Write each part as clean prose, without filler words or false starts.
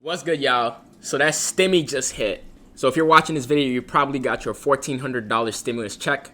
What's good, y'all? So that stimmy just hit. So if you're watching this video, you probably got your $1,400 stimulus check.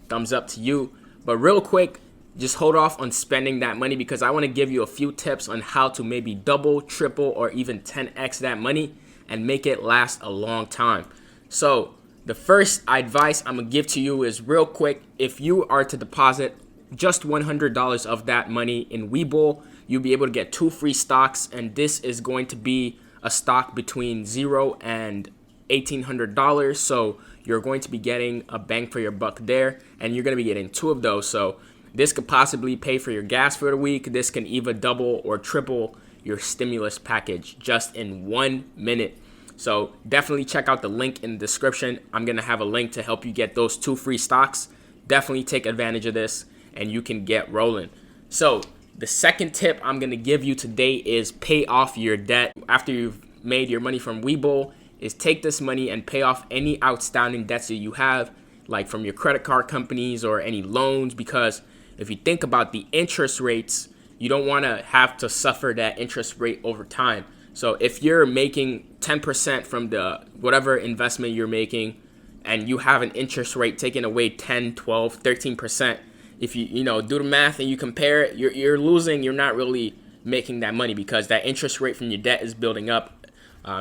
Thumbs up to you. But real quick, just hold off on spending that money because I want to give you a few tips on how to maybe double, triple, or even 10x that money and make it last a long time. So the first advice I'm going to give to you is real quick. If you are to deposit just $100 of that money in Webull, you'll be able to get 2 free stocks, and this is going to be a stock between $0 and $1,800. So you're going to be getting a bang for your buck there, and you're going to be getting 2 of those. So this could possibly pay for your gas for the week. This can even double or triple your stimulus package just in 1 minute. So definitely check out the link in the description. I'm going to have a link to help you get those 2 free stocks. Definitely take advantage of this and you can get rolling. So the second tip I'm going to give you today is pay off your debt. After you've made your money from Webull, is take this money and pay off any outstanding debts that you have, like from your credit card companies or any loans, because if you think about the interest rates, you don't want to have to suffer that interest rate over time. So if you're making 10% from the whatever investment you're making and you have an interest rate taking away 10, 12, 13%, if you do the math and you compare it, you're losing. You're not really making that money because that interest rate from your debt is building up.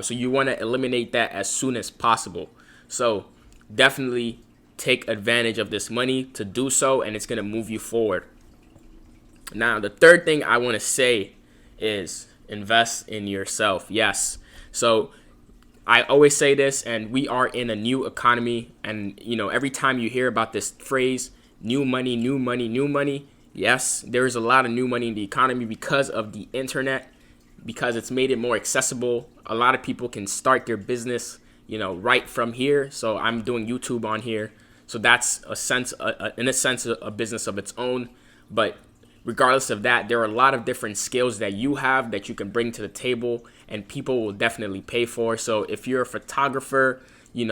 So you want to eliminate that as soon as possible. So definitely take advantage of this money to do so, and it's going to move you forward. Now, the third thing I want to say is invest in yourself. Yes. So I always say this, and we are in a new economy, and every time you hear about this phrase, new money, new money, new money. Yes, there's a lot of new money in the economy because of the internet, because it's made it more accessible. A lot of people can start their business, right from here. So I'm doing YouTube on here. So that's in a sense, a business of its own. But regardless of that, there are a lot of different skills that you have that you can bring to the table and people will definitely pay for. So if you're a photographer, you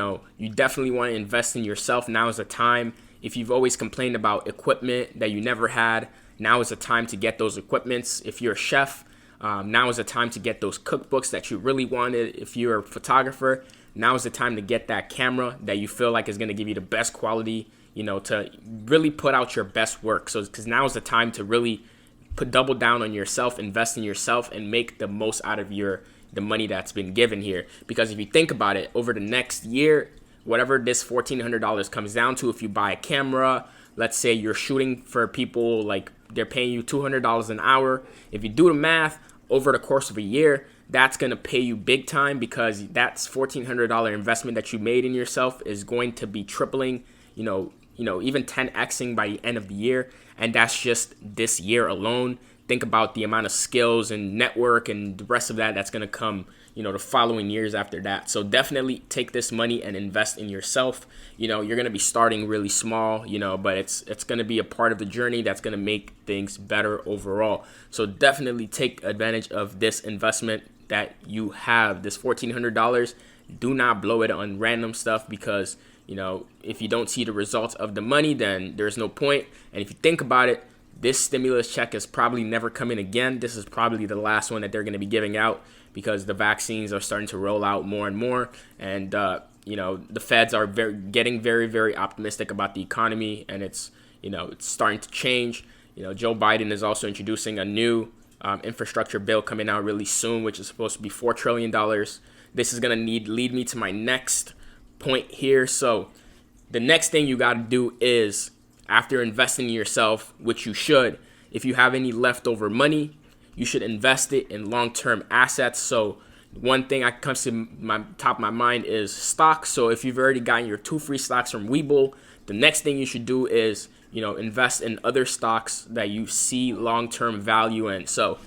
definitely want to invest in yourself. Now is the time. If you've always complained about equipment that you never had, now is the time to get those equipments. If you're a chef, now is the time to get those cookbooks that you really wanted. If you're a photographer, now is the time to get that camera that you feel like is going to give you the best quality, to really put out your best work. So because now is the time to really double down on yourself, invest in yourself, and make the most out of the money that's been given here. Because if you think about it, over the next year, whatever this $1,400 comes down to, if you buy a camera, let's say you're shooting for people, like they're paying you $200 an hour. If you do the math over the course of a year, that's going to pay you big time, because that's $1,400 investment that you made in yourself is going to be tripling, even 10xing by the end of the year. And that's just this year alone. Think about the amount of skills and network and the rest of that's going to come, the following years after that. So definitely take this money and invest in yourself. You're going to be starting really small, but it's going to be a part of the journey that's going to make things better overall. So definitely take advantage of this investment that you have, this $1,400. Do not blow it on random stuff, because, if you don't see the results of the money, then there's no point. And if you think about it, this stimulus check is probably never coming again. This is probably the last one that they're going to be giving out, because the vaccines are starting to roll out more and more. And, the feds are getting very, very optimistic about the economy, and it's starting to change. Joe Biden is also introducing a new infrastructure bill coming out really soon, which is supposed to be $4 trillion. This is going to lead me to my next point here. So the next thing you got to do is, after investing in yourself, which you should, if you have any leftover money, you should invest it in long-term assets. So one thing that comes to my top of my mind is stocks. So if you've already gotten your 2 free stocks from Webull, the next thing you should do is, invest in other stocks that you see long-term value in. So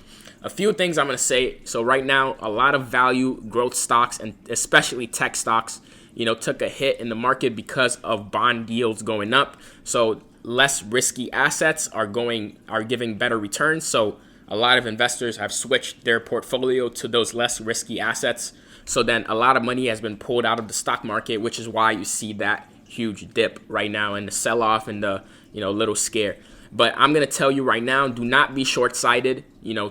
a few things I'm going to say. So right now, a lot of value growth stocks, and especially tech stocks, took a hit in the market because of bond yields going up. So less risky assets are giving better returns. So a lot of investors have switched their portfolio to those less risky assets. So then a lot of money has been pulled out of the stock market, which is why you see that huge dip right now and the sell-off and the little scare. But I'm going to tell you right now, do not be short-sighted.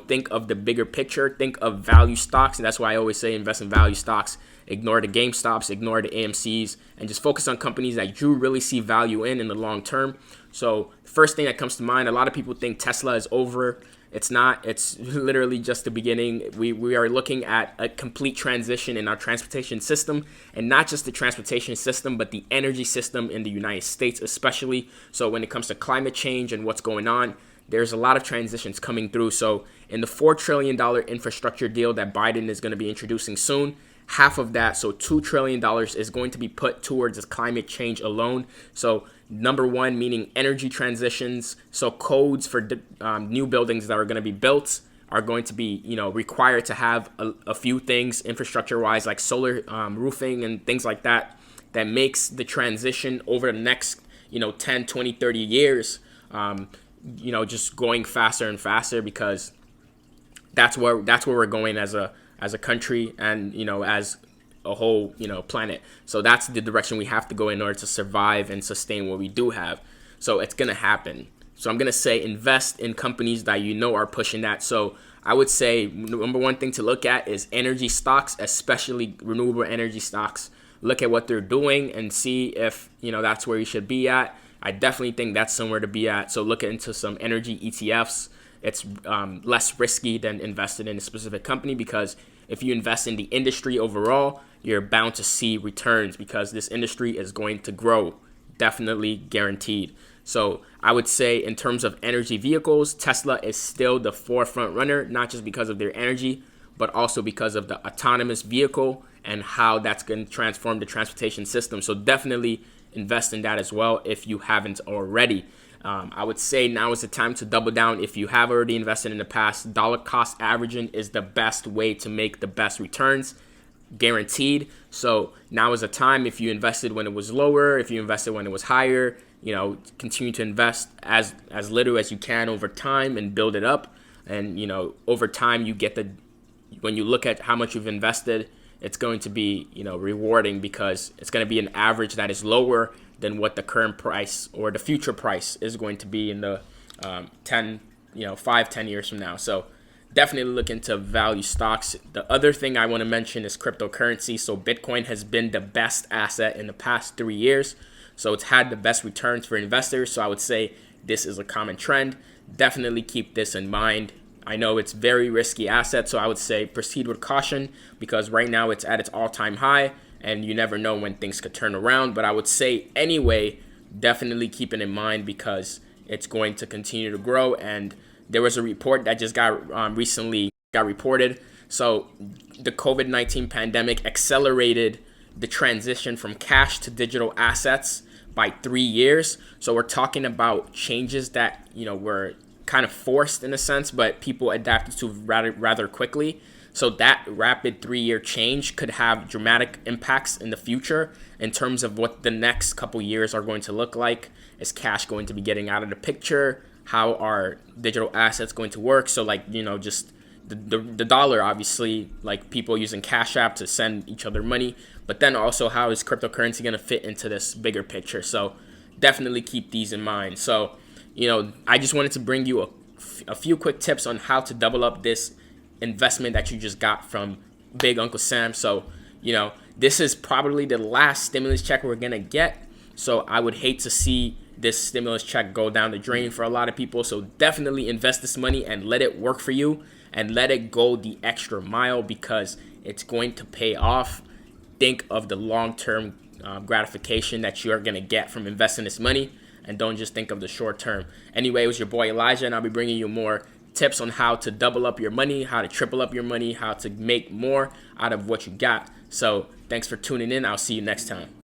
Think of the bigger picture. Think of value stocks. And that's why I always say invest in value stocks. Ignore the GameStops, ignore the AMCs, and just focus on companies that you really see value in the long term. So the first thing that comes to mind, a lot of people think Tesla is over. It's not. It's literally just the beginning. We are looking at a complete transition in our transportation system, and not just the transportation system, but the energy system in the United States especially. So when it comes to climate change and what's going on, there's a lot of transitions coming through. So in the $4 trillion infrastructure deal that Biden is going to be introducing soon, half of that, so $2 trillion, is going to be put towards this climate change alone. So number one, meaning energy transitions. So codes for new buildings that are going to be built are going to be, required to have a few things infrastructure-wise, like solar roofing and things like that, that makes the transition over the next, 10, 20, 30 years, just going faster and faster, because that's where we're going as a country and, as a whole, planet. So that's the direction we have to go in order to survive and sustain what we do have. So it's going to happen. So I'm going to say invest in companies that are pushing that. So I would say number one thing to look at is energy stocks, especially renewable energy stocks. Look at what they're doing and see if, that's where you should be at. I definitely think that's somewhere to be at. So look into some energy ETFs. It's less risky than investing in a specific company, because if you invest in the industry overall, you're bound to see returns, because this industry is going to grow, definitely guaranteed. So I would say in terms of energy vehicles, Tesla is still the forefront runner, not just because of their energy, but also because of the autonomous vehicle and how that's going to transform the transportation system. So definitely invest in that as well if you haven't already. I would say now is the time to double down. If you have already invested in the past, dollar cost averaging is the best way to make the best returns, guaranteed. So now is the time. If you invested when it was lower, if you invested when it was higher, continue to invest as little as you can over time and build it up. And, over time you get when you look at how much you've invested, it's going to be, rewarding, because it's going to be an average that is lower than what the current price or the future price is going to be in the 10 years from now. So definitely look into value stocks. The other thing I want to mention is cryptocurrency. So Bitcoin has been the best asset in the past 3 years. So it's had the best returns for investors. So I would say this is a common trend. Definitely keep this in mind. I know it's very risky asset, so I would say proceed with caution, because right now it's at its all-time high, and you never know when things could turn around. But I would say anyway, definitely keep it in mind, because it's going to continue to grow. And there was a report that just recently got reported. So the COVID-19 pandemic accelerated the transition from cash to digital assets by 3 years. So we're talking about changes that, were kind of forced in a sense, but people adapted to rather quickly. So that rapid 3-year change could have dramatic impacts in the future in terms of what the next couple years are going to look like. Is cash going to be getting out of the picture? How are digital assets going to work? So just the dollar, obviously, like people using Cash App to send each other money, but then also how is cryptocurrency going to fit into this bigger picture? So definitely keep these in mind. So, I just wanted to bring you a few quick tips on how to double up this investment that you just got from Big Uncle Sam. So, this is probably the last stimulus check we're going to get. So I would hate to see this stimulus check go down the drain for a lot of people. So definitely invest this money and let it work for you, and let it go the extra mile, because it's going to pay off. Think of the long-term gratification that you're going to get from investing this money, and don't just think of the short term. Anyway, it was your boy Elijah, and I'll be bringing you more tips on how to double up your money, how to triple up your money, how to make more out of what you got. So thanks for tuning in. I'll see you next time.